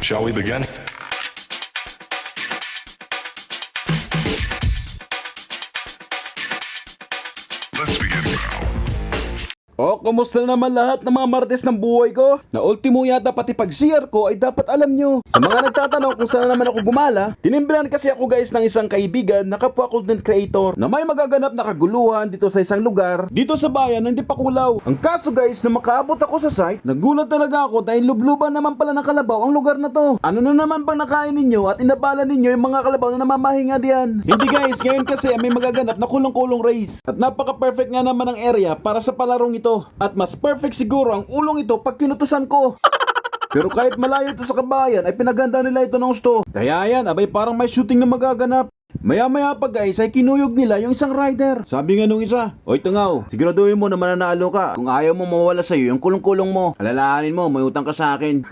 Shall we begin? Let's begin now. O, kumusta na naman lahat ng mga martes ng buhay ko? Na ultimo yata pati pag-share ko ay dapat alam nyo. Sa mga nagtatanong kung saan naman ako gumala, tinimbilan kasi ako guys ng isang kaibigan na kapwa content creator na may magaganap na kaguluhan dito sa isang lugar dito sa bayan ng Dipakulaw. Ang kaso guys, na makaabot ako sa site, nagulat talaga ako dahil lubluban naman pala ng kalabaw ang lugar na to. Ano na naman bang nakain ninyo at inabala ninyo yung mga kalabaw na namamahinga diyan? Hindi guys, ngayon kasi may magaganap na kulong-kulong race at napaka-perfect nga naman ang area para sa palarong ito. At mas perfect siguro ang ulong ito pag kinutusan ko. Pero kahit malayo ito sa kabayan ay pinaganda nila ito ng gusto. Kaya yan, abay parang may shooting na magaganap. Maya-maya pa guys ay kinuyog nila yung isang rider. Sabi nga nung isa, "Oy Tungaw, siguraduhin mo na mananalo ka. Kung ayaw mo mawala sa'yo yung kulong-kulong mo, alalahanin mo, may utang ka sa akin."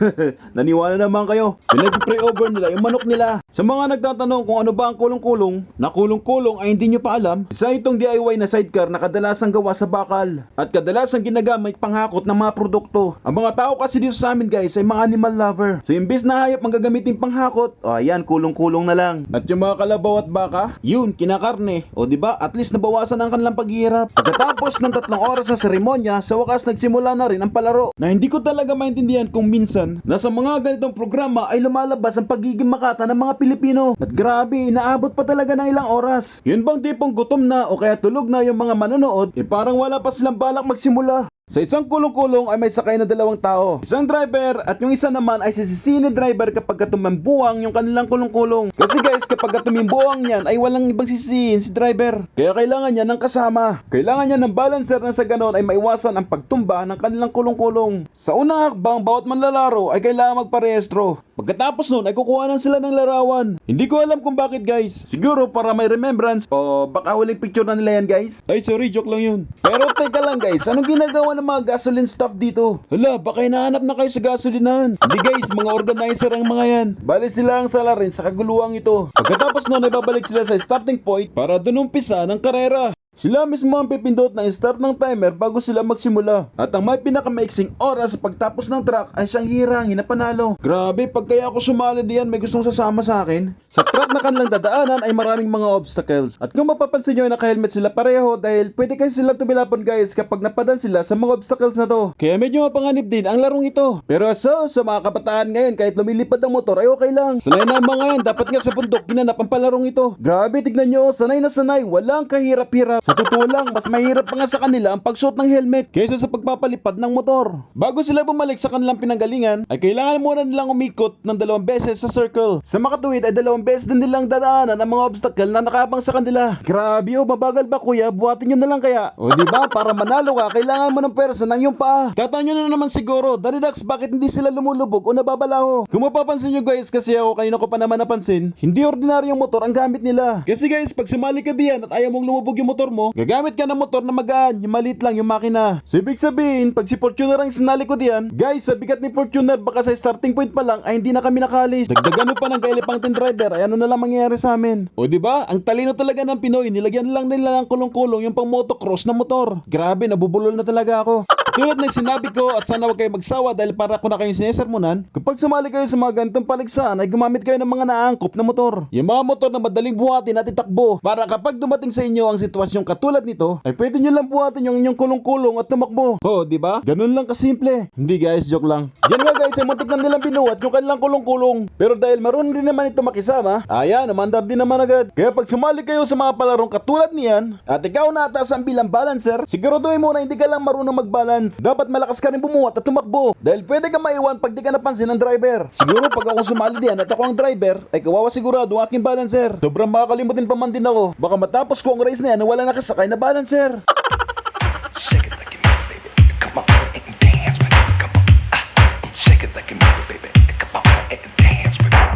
Naniwala naman kayo. Pinag-pray over nila yung manok nila. Sa mga nagtatanong kung ano ba ang kulong-kulong, na kulong-kulong ay hindi nyo pa alam, isa itong DIY na sidecar na kadalasang gawa sa bakal at kadalasang ginagamit panghakot ng mga produkto. Ang mga tao kasi dito sa amin guys ay mga animal lover. So imbis na hayop ang gagamitin panghakot, ayan, kulong-kulong na lang. At yung mga kalabaw at baka, yun, kinakarne. O diba, at least nabawasan ang kanilang paghihirap. Pagkatapos ng 3 oras sa seremonya, sa wakas nagsimula na rin ang palaro. Na hindi ko talaga maintindihan kung minsan, nasa mga ganitong programa ay lumalabas ang pagiging makata ng mga Pilipino. At grabe, inaabot pa talaga ng ilang oras. Yun bang tipong gutom na o kaya tulog na yung mga manonood, parang wala pa silang balak magsimula. Sa isang kulong-kulong ay may sakay na 2 tao. Isang driver at yung isa naman ay sisisihin ni driver kapag tumimbuang yung kanilang kulong-kulong. Kasi guys, kapag tumimbuang yan ay walang ibang sisihin si driver. Kaya kailangan niya ng kasama. Kailangan niya ng balancer na sa ganon ay maiwasan ang pagtumba ng kanilang kulong-kulong. Sa unang hakbang, bawat manlalaro ay kailangan magparehistro. Pagkatapos nun ay kukuhanan sila ng larawan. Hindi ko alam kung bakit guys. Siguro para may remembrance o baka huling picture na nila yan guys. Ay sorry, joke lang yun. Pero teka lang guys, anong ginagawa ng mga gasoline staff dito? Hala, baka hinahanap na kayo sa gasolinahan. Hindi guys, mga organizer ang mga yan. Bali sila ang salarin sa kaguluhang ito. Pagkatapos nun ay babalik sila sa starting point para dun umpisa ng karera. Sila mismo ang pipindot na start ng timer bago sila magsimula. At ang may pinakamaiksing oras sa pagtapos ng track ay siyang hirangin na panalo. Grabe, pag kaya ako sumali diyan may gustong sasama sa akin. Sa track na kanilang dadaanan ay maraming mga obstacles. At kung mapapansin nyo ay naka-helmet sila pareho dahil pwede kasi sila tumilapon guys kapag napadan sila sa mga obstacles na to. Kaya medyo mapanganib din ang larong ito. Pero so, sa mga kabataan ngayon kahit lumilipad ang motor ay okay lang. Sanay na ang mga yan, dapat nga sa bundok ginanap ang palarong ito. Grabe, tignan nyo, sanay na sanay, walang kahirap-hirap. Sa totoo lang, mas mahirap pa nga sa kanila ang pagsuot ng helmet kaysa sa pagpapalipad ng motor. Bago sila bumalik sa kanilang pinanggalingan, ay kailangan muna nilang umikot ng 2 beses sa circle. Sa makatuwid ay 2 beses din nilang dadaanan ang mga obstacle na nakabang sa kanila. Grabe oh, mabagal ba kuya? Buhatin nyo na lang kaya. O diba, para manalo ka, kailangan mo ng pwersa ng iyong paa. Tatanyo na naman siguro, Daddy Dax, bakit hindi sila lumulubog o nababalaho? Kung mapapansin nyo guys, kasi ako kanina ko pa naman napansin, hindi ordinaryong motor ang gamit nila. Kasi guys, pag sumali ka diyan at ayaw mong lumubog yung motor mo, gagamit ka ng motor na magaan, yung maliit lang yung makina. So ibig sabihin, pag si Fortuner ang sinali ko diyan, guys, sa bigat ni Fortuner, baka sa starting point pa lang ay hindi na kami nakalis. Dagdagan mo pa ng kailepangtin driver, ay ano na lang mangyayari sa amin. O diba, ang talino talaga ng Pinoy, nilagyan lang nila ng kulong-kulong yung pang motocross na motor. Grabe, nabubulol na talaga ako. Tulad ng sinabi ko at sana wag kayo magsawa dahil para ko na kayong sinesermonan, kapag sumali kayo sa mga ganitong paligsahan ay gumamit kayo ng mga naangkop na motor. Yung mga motor na madaling buhatin at itakbo para kapag dumating sa inyo ang sitwasyong katulad nito, ay pwede nyo lang buhatin yung inyong kulong-kulong at tumakbo. Oh, di ba? Ganun lang kasimple. Hindi guys, joke lang. Yan nga guys, ay muntik na nilang binuhat yung kanilang kulong-kulong. Pero dahil marunong din naman ito makisama, ayan, namandar din naman agad. Kaya pag sumali kayo sa mga palarong katulad niyan, at ikaw nataas ang bilang balancer, siguraduhin mo na hindi ka lang marunong mag-balance. Dapat malakas ka rin bumuhat at tumakbo. Dahil pwede ka maiwan pag di ka napansin ng driver. Siguro pag ako sumali diyan at ako ang driver, ay kawawa sigurado ang aking balancer. Sobrang makakalimutin pa man din ako. Baka matapos ko ang race na yan na wala nakasakay na balancer. Shake it like you mean it, baby. Come on and dance with it. Come on. Shake it like you mean it, baby. Come on and dance with it.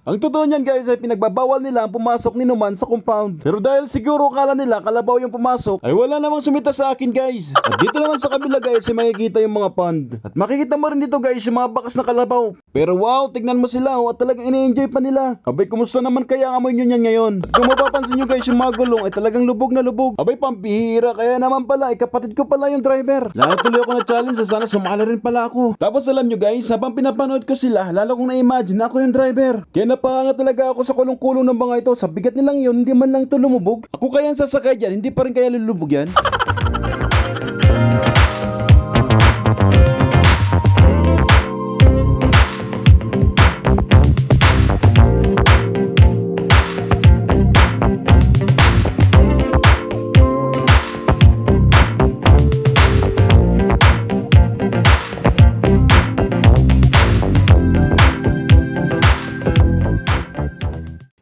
Ang totoo niyan guys ay pinagbabawal nila ang pumasok ni Numan sa compound. Pero dahil siguro kala nila kalabaw yung pumasok, ay wala namang sumita sa akin guys. At dito naman sa kabila guys ay makikita yung mga pond. At makikita mo rin dito guys yung mga bakas na kalabaw. Pero wow, tignan mo sila at talagang ini-enjoy pa nila. Abay, kumusta naman kaya ang amoy nyo niyan ngayon? At kung mapapansin nyo guys yung mga gulong ay talagang lubog na lubog. Abay, pampihira, kaya naman pala ay kapatid ko pala yung driver. Lalo tuloy ako na challenge, sana sumali rin pala ako. Tapos alam nyo guys, habang pinapanood ko sila, lalo kong na-imagine na ako yung driver. Kaya napahanga talaga ako sa kulong-kulong ng mga ito. Sa bigat nilang yun, hindi man lang ito lumubog. Ako kaya ang sasakay dyan, hindi pa rin kaya lulubog yan.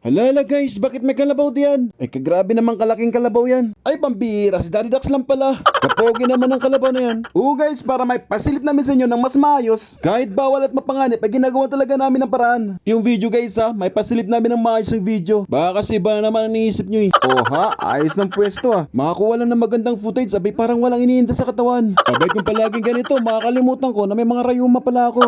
Hala guys, bakit may kalabaw diyan? Ay kagrabe naman kalaking kalabaw yan. Ay pambira, si Daddy Dax lang pala. Kapogi naman ang kalabaw na yan. Oo guys, para may pasilip namin sa inyo ng mas maayos. Kahit bawal at mapanganib, ay ginagawa talaga namin ng paraan. Yung video guys ha, may pasilip namin ng maayos ng video. Baka kasi ba naman ang iniisip nyo eh. Oh ha, ayos ng pwesto ha. Makakuha lang ng magandang footage, abay parang walang iniinda sa katawan. Abay kung palaging ganito, makakalimutan ko na may mga rayuma pala ako.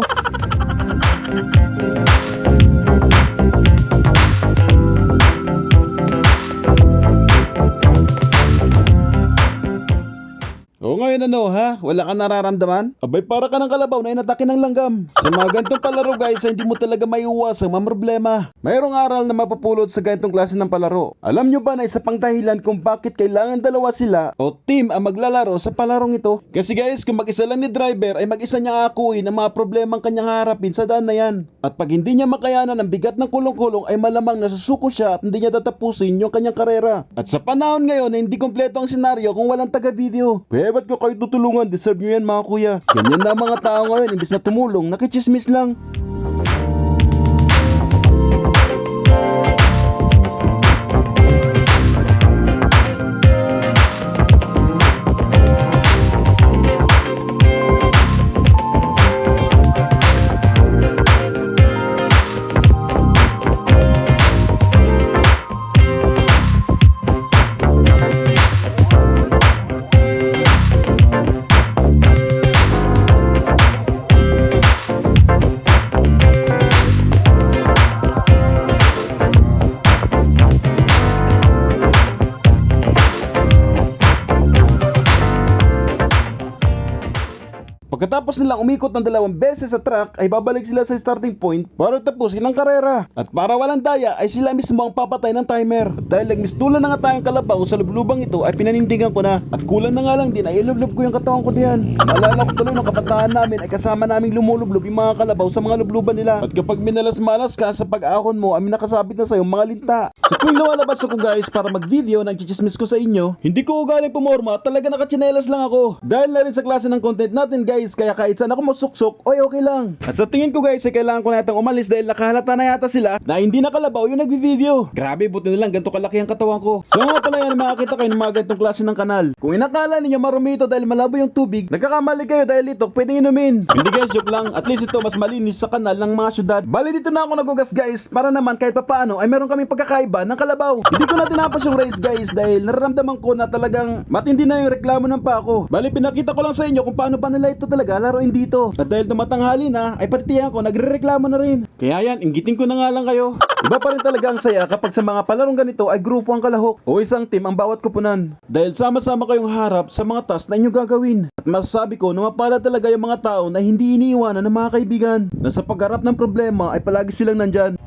O ngayon ano ha? Wala ka nararamdaman? Abay para ka ng kalabaw na inatake ng langgam. Sa mga ganitong palaro guys, hindi mo talaga maiuwas ang problema. Mayroong aral na mapupulot sa ganitong klase ng palaro. Alam nyo ba na isa pang dahilan kung bakit kailangan dalawa sila o team ang maglalaro sa palarong ito? Kasi guys, kung mag-isa lang ni driver ay mag-isa niyang akuin ang mga problemang kanyang harapin sa daan na yan. At pag hindi niya makayanan ang bigat ng kulong-kulong ay malamang nasusuko siya at hindi niya tatapusin yung kanyang karera. At sa panahon ngayon na hindi kompleto ang senaryo kung walang taga-video. Ba't ko kayo tutulungan? Deserve nyo yan mga kuya. Ganyan na ang mga tao ngayon, imbis na tumulong, nakichismis lang. Pagkatapos nilang umikot ng 2 beses sa track ay babalik sila sa starting point para tapusin ang karera. At para walang daya ay sila mismo ang papatay ng timer. At dahil nagmisdulan na nga tayong kalabaw sa lublubang ito ay pinanindigan ko na. At kulang na nga lang din ay ilublob ko yung katawan ko diyan. Naalala ko tuloy ng kabataan namin ay kasama naming lumulublob yung mga kalabaw sa mga lubluban nila. At kapag minalas-malas ka sa pag-ahon mo ay nakasabit na sa'yo mga linta. So kung lumalabas ako guys para mag-video ng chichismis ko sa inyo, hindi ko ugaling pumorma, talaga nakachinelas lang ako. Dahil na rin sa klase ng content natin guys, kaya kahit saan ako masuksok, oy okay lang. At sa tingin ko guys, ay kailangan ko na itong umalis dahil nakahalata na yata sila na hindi nakalabaw yung nagbi-video. Grabe, buti nilang ganito kalaki ang katawan ko. So nga pala yan, makakita kayo ng mga ganitong klase ng kanal. Kung inakala ninyo marumi ito dahil malabo yung tubig, nagkakamali kayo dahil ito pwedeng inumin. Hindi guys, joke lang. At least ito mas malinis sa kanal ng mga syudad. Bali dito na ako nagugas guys, para naman kahit papaano ay meron kaming pagkakaiba ng kalabaw. Hindi ko na tinapos yung race guys dahil nararamdaman ko na talagang matindi na yung reklamo ng pako. Bali pinakita ko lang sa inyo kung paano pa nila ito talaga laruin dito. At dahil tumatanghali na, ay patitiyan ko, nagre-reklamo na rin. Kaya yan, inggitin ko na nga lang kayo. Iba pa rin talaga ang saya kapag sa mga palarong ganito ay grupo ang kalahok o isang team ang bawat kupunan. Dahil sama-sama kayong harap sa mga task na inyong gagawin. At masasabi ko na mapala talaga yung mga tao na hindi iniiwanan ng mga kaibigan na sa pagharap ng problema ay palagi silang nandyan.